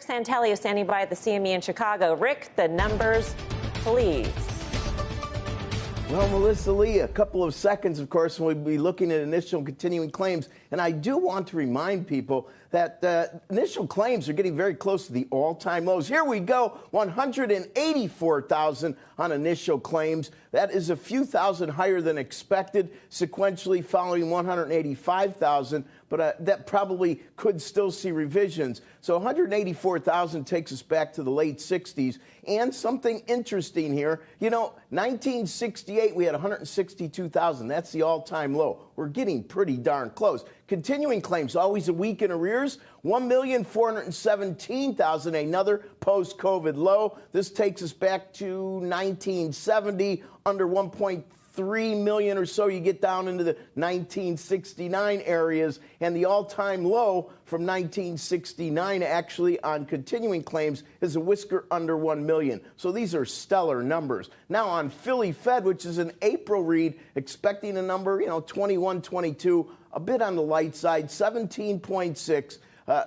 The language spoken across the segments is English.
Santelli is standing by at the CME in Chicago. Rick, the numbers, please. Well, Melissa Lee, a couple of seconds, of course, when we'll be looking at initial and continuing claims. And I do want to remind people that initial claims are getting very close to the all-time lows. Here we go, 184,000 on initial claims. That is a few thousand higher than expected, sequentially following 185,000. But that probably could still see revisions. So 184,000 takes us back to the late 60s. And something interesting here, 1968, we had 162,000. That's the all-time low. We're getting pretty darn close. Continuing claims, always a week in arrears, 1,417,000, another post-COVID low. This takes us back to 1970, under 1.3 million or so. You get down into the 1969 areas, and the all-time low from 1969 actually on continuing claims is a whisker under 1 million. So these are stellar numbers. Now on Philly Fed, which is an April read, expecting a number, 21, 22, a bit on the light side, 17.6.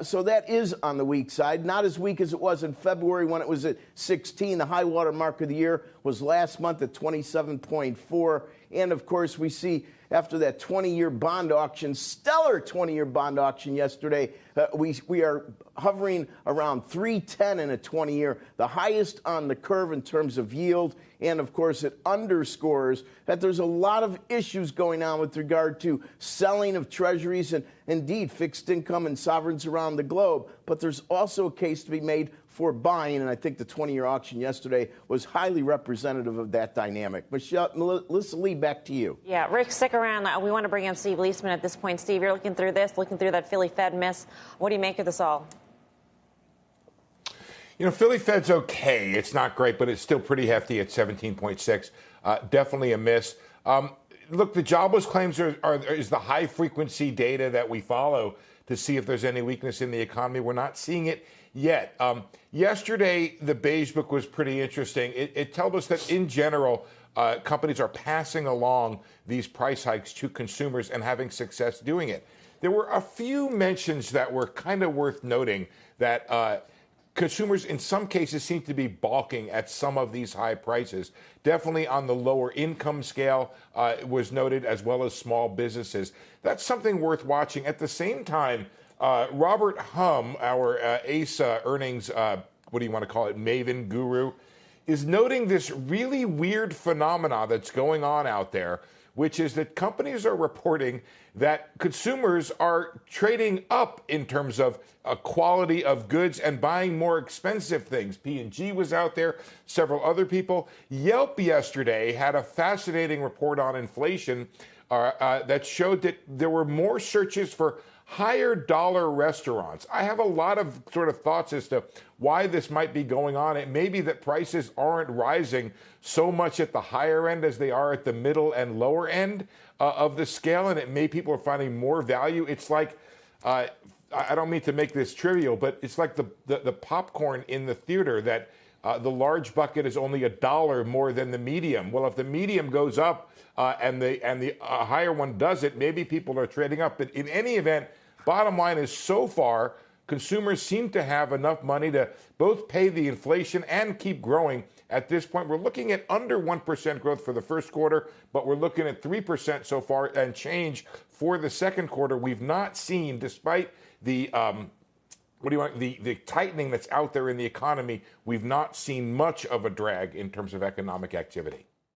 So that is on the weak side, not as weak as it was in February when it was at 16. The high water mark of the year was last month at 27.4. And, of course, we see after that 20-year bond auction, stellar 20-year bond auction yesterday, we are hovering around 310 in a 20-year, the highest on the curve in terms of yield. And, of course, it underscores that there's a lot of issues going on with regard to selling of treasuries and, indeed, fixed income and sovereigns around the globe. But there's also a case to be made for buying, and I think the 20-year auction yesterday was highly representative of that dynamic. Melissa Lee, back to you. Yeah, Rick, stick around. We want to bring in Steve Leisman at this point. Steve, you're looking through that Philly Fed miss. What do you make of this all? Philly Fed's okay. It's not great, but it's still pretty hefty at 17.6. Definitely a miss. Look, the jobless claims is the high-frequency data that we follow to see if there's any weakness in the economy. We're not seeing it yet. Yesterday, the Beige Book was pretty interesting. It told us that, in general, companies are passing along these price hikes to consumers and having success doing it. There were a few mentions that were kind of worth noting that consumers, in some cases, seem to be balking at some of these high prices. Definitely on the lower income scale was noted, as well as small businesses. That's something worth watching. At the same time, Robert Hum, our ACE earnings, what do you want to call it, maven guru, is noting this really weird phenomena that's going on out there, which is that companies are reporting that consumers are trading up in terms of quality of goods and buying more expensive things. P&G was out there, several other people. Yelp yesterday had a fascinating report on inflation that showed that there were more searches for higher dollar restaurants. I have a lot of sort of thoughts as to why this might be going on. It may be that prices aren't rising so much at the higher end as they are at the middle and lower end of the scale, and it may people are finding more value. It's like, I don't mean to make this trivial, but it's like the popcorn in the theater that the large bucket is only $1 more than the medium. Well, if the medium goes up and the higher one doesn't, maybe people are trading up. But in any event, bottom line is, so far, consumers seem to have enough money to both pay the inflation and keep growing. At this point, we're looking at under 1% growth for the first quarter, but we're looking at 3% so far and change for the second quarter. We've not seen, despite the the tightening that's out there in the economy, we've not seen much of a drag in terms of economic activity.